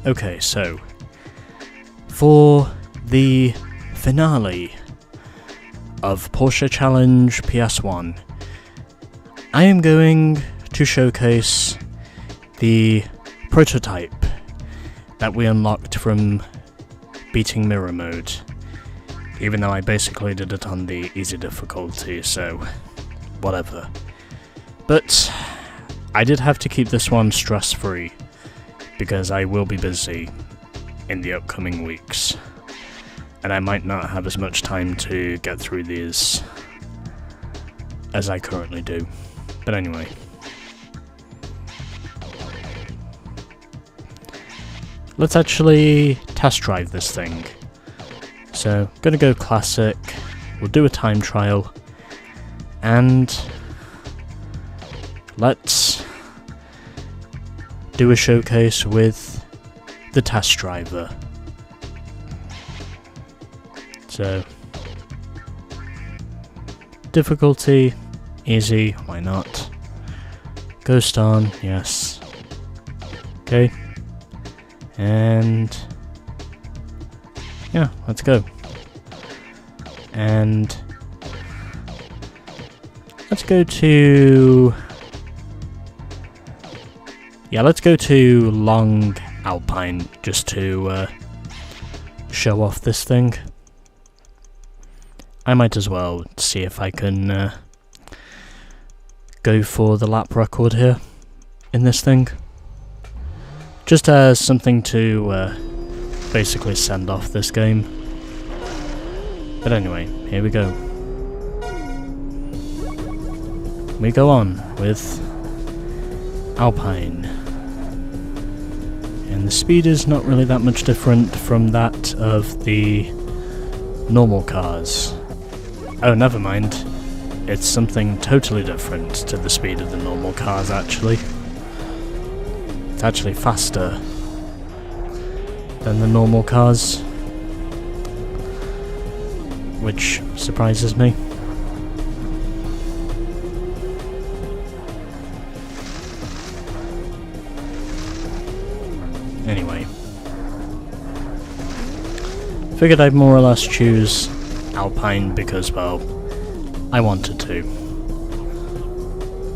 Okay, so for the finale of Porsche Challenge PS1, I am going to showcase the prototype that we unlocked from beating mirror mode, even though I basically did it on the easy difficulty, so whatever. But I did have to keep this one stress-free, because I will be busy in the upcoming weeks, and I might not have as much time to get through these as I currently do. But anyway. Let's actually test drive this thing. So, gonna go classic, we'll do a time trial, and let's do a showcase with the test driver. So, difficulty, easy, why not? Ghost on, yes. Okay. And yeah, let's go. And let's go to... yeah, let's go to Long Alpine, just to show off this thing. I might as well see if I can go for the lap record here in this thing. Just as something to basically send off this game. But anyway, here we go. We go on with Alpine. And the speed is not really that much different from that of the normal cars. Oh, never mind. It's something totally different to the speed of the normal cars, actually. It's actually faster than the normal cars, which surprises me. Anyway, figured I'd more or less choose Alpine because, well, I wanted to.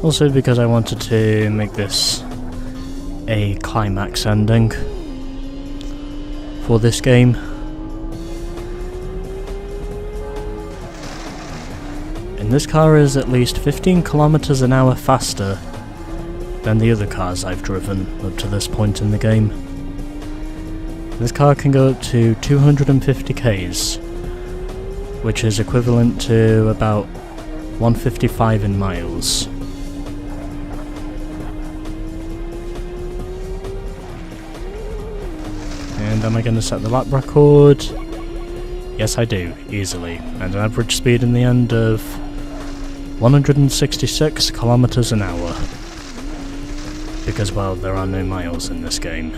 Also because I wanted to make this a climax ending for this game. And this car is at least 15 kilometers an hour faster than the other cars I've driven up to this point in the game. This car can go up to 250 k's, which is equivalent to about 155 in miles. And am I going to set the lap record? Yes, I do, easily. And an average speed in the end of 166 kilometers an hour. Because, well, there are no miles in this game.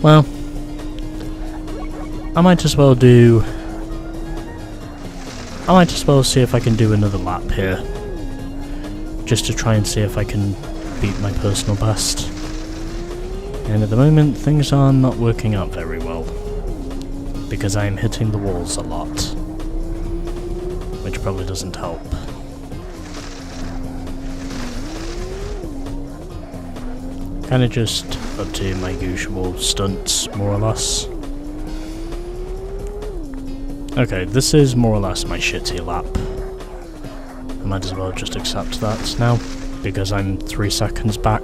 Well, I might as well see if I can do another lap here. Just to try and see if I can beat my personal best. And at the moment, things are not working out very well, because I am hitting the walls a lot, which probably doesn't help. Kinda just up to my usual stunts, more or less. Okay, this is more or less my shitty lap. I might as well just accept that now, because I'm 3 seconds back.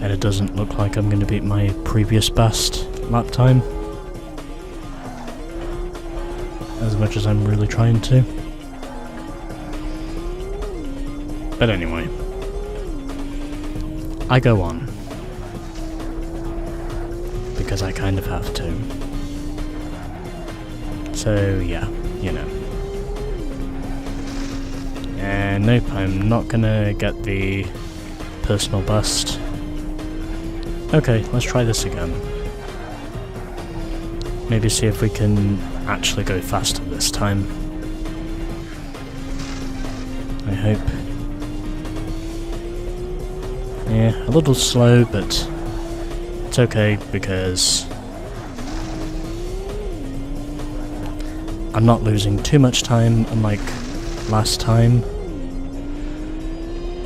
And it doesn't look like I'm going to beat my previous best lap time. As much as I'm really trying to. But anyway. I go on. Because I kind of have to. So yeah, you know. And nope, I'm not going to get the personal best. Okay, let's try this again. Maybe see if we can actually go faster this time. I hope. Yeah, a little slow, but it's okay because I'm not losing too much time unlike last time.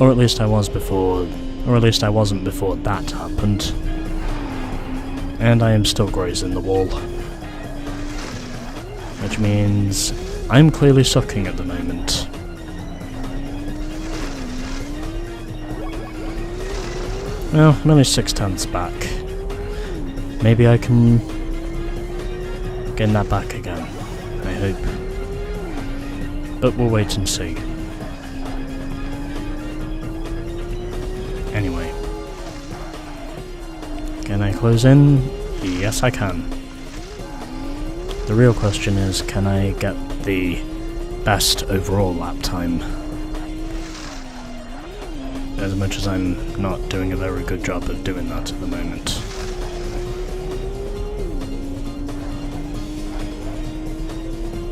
Or at least I was before, or at least I wasn't before that happened. And I am still grazing the wall. Which means I'm clearly sucking at the moment. Well, I'm only 6/10 back. Maybe I can gain that back again, I hope. But we'll wait and see. Anyway. Can I close in? Yes, I can. The real question is, can I get the best overall lap time? As much as I'm not doing a very good job of doing that at the moment.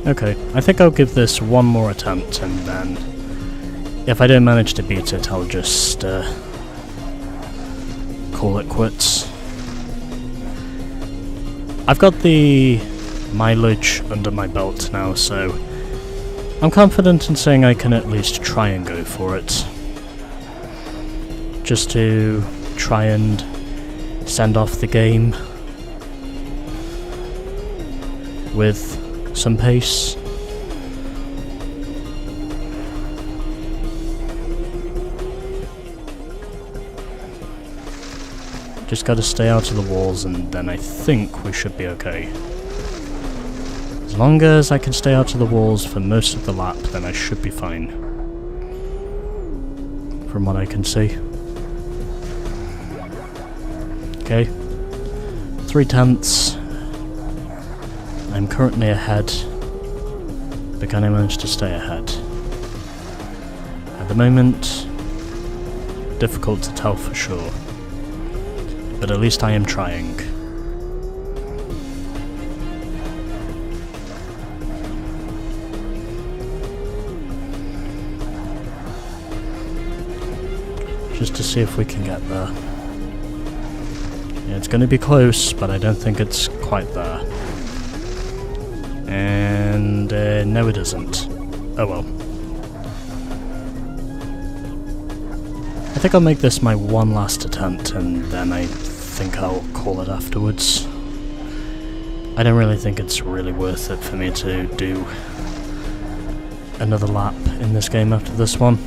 Okay, I think I'll give this one more attempt, and then if I don't manage to beat it, I'll just call it quits. I've got the mileage under my belt now, so I'm confident in saying I can at least try and go for it. Just to try and send off the game with some pace. Just gotta stay out of the walls and then I think we should be okay. As long as I can stay out of the walls for most of the lap, then I should be fine. From what I can see. Okay. 3/10. I'm currently ahead. But can I manage to stay ahead? At the moment, difficult to tell for sure. But at least I am trying. Just to see if we can get there. Yeah, it's going to be close, but I don't think it's quite there. And no it isn't. Oh well. I think I'll make this my one last attempt and then I think I'll call it afterwards. I don't really think it's really worth it for me to do another lap in this game after this one.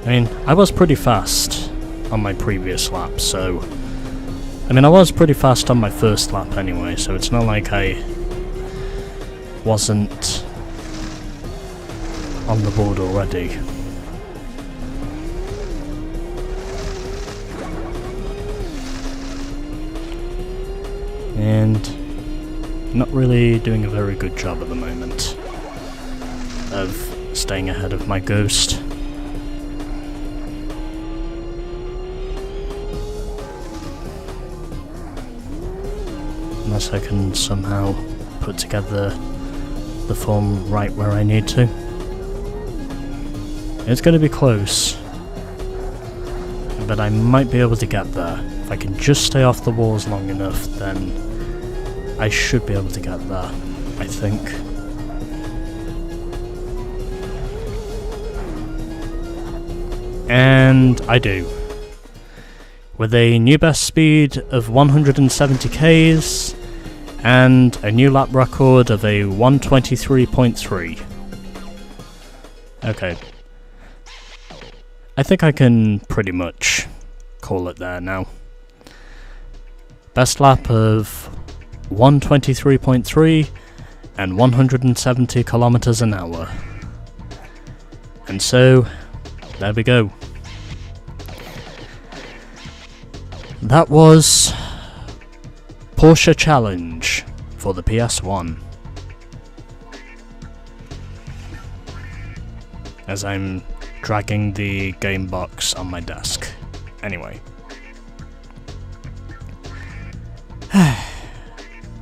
I mean, I was pretty fast on my previous lap, so... I mean, I was pretty fast on my first lap anyway, so it's not like I wasn't on the board already. And not really doing a very good job at the moment of staying ahead of my ghost. Unless I can somehow put together the form right where I need to. It's going to be close, but I might be able to get there. If I can just stay off the walls long enough, then I should be able to get there, I think. And I do. With a new best speed of 170 k's and a new lap record of a 123.3. Okay. I think I can pretty much call it there now. Best lap of 123.3 and 170 kilometers an hour. And so, there we go. That was Porsche Challenge for the PS1. As I'm dragging the game box on my desk. Anyway.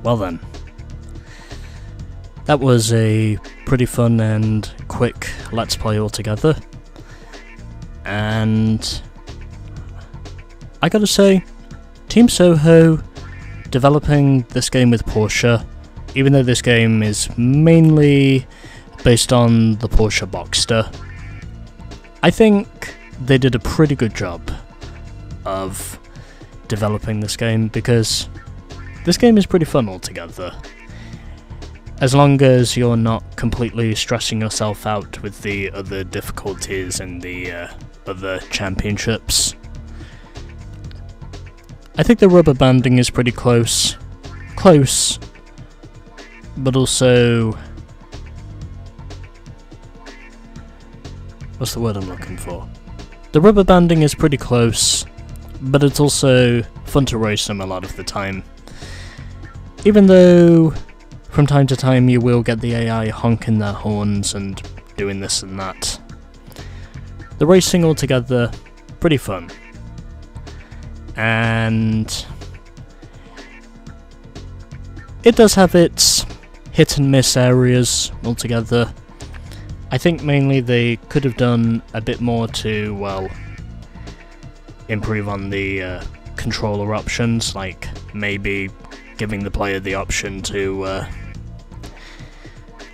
Well then. That was a pretty fun and quick Let's Play altogether. and I gotta say, Team Soho developing this game with Porsche, even though this game is mainly based on the Porsche Boxster, I think they did a pretty good job of developing this game, because this game is pretty fun altogether. As long as you're not completely stressing yourself out with the other difficulties and the other championships. I think the rubber banding is pretty close, but also, what's the word I'm looking for? The rubber banding is pretty close, but it's also fun to race them a lot of the time. Even though from time to time you will get the AI honking their horns and doing this and that. The racing altogether, pretty fun. And it does have its hit and miss areas altogether. I think mainly they could have done a bit more to, well, improve on the controller options, like maybe giving the player the option to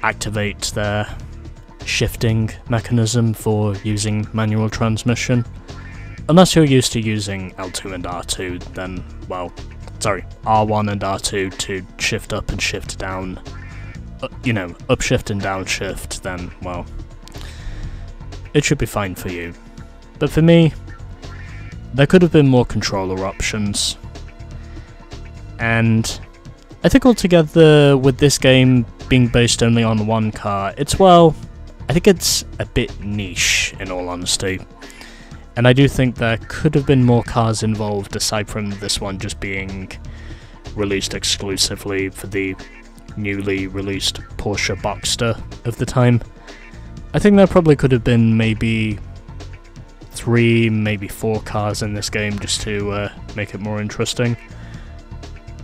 activate their shifting mechanism for using manual transmission. Unless you're used to using L2 and R2, then, well, sorry, R1 and R2 to shift up and shift down, upshift and downshift, then, well, it should be fine for you. But for me, there could have been more controller options. And I think altogether, with this game being based only on one car, I think it's a bit niche, in all honesty. And I do think there could have been more cars involved aside from this one just being released exclusively for the newly released Porsche Boxster of the time. I think there probably could have been maybe 3, maybe 4 cars in this game just to make it more interesting.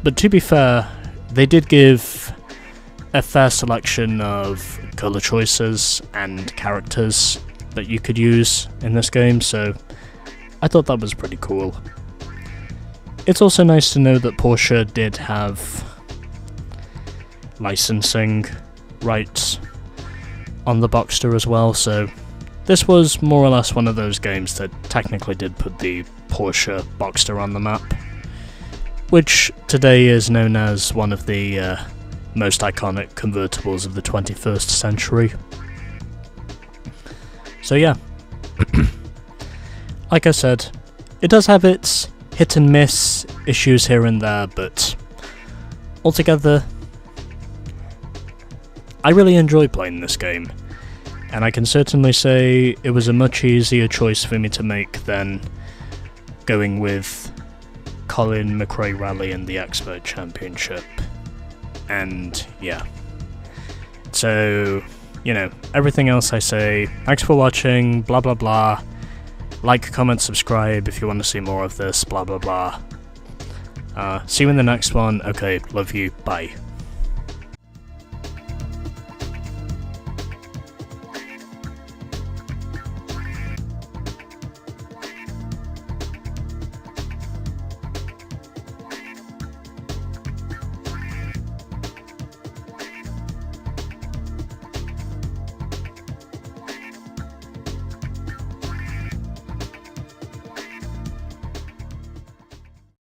But to be fair, they did give a fair selection of colour choices and characters that you could use in this game, so I thought that was pretty cool. It's also nice to know that Porsche did have licensing rights on the Boxster as well, so this was more or less one of those games that technically did put the Porsche Boxster on the map, which today is known as one of the most iconic convertibles of the 21st century. So yeah, like I said, it does have its hit and miss issues here and there, but altogether, I really enjoy playing this game, and I can certainly say it was a much easier choice for me to make than going with Colin McRae Rally and the Expert Championship. And yeah, so, everything else I say, thanks for watching, blah blah blah, like, comment, subscribe if you want to see more of this, blah blah blah. See you in the next one. Okay, love you, bye.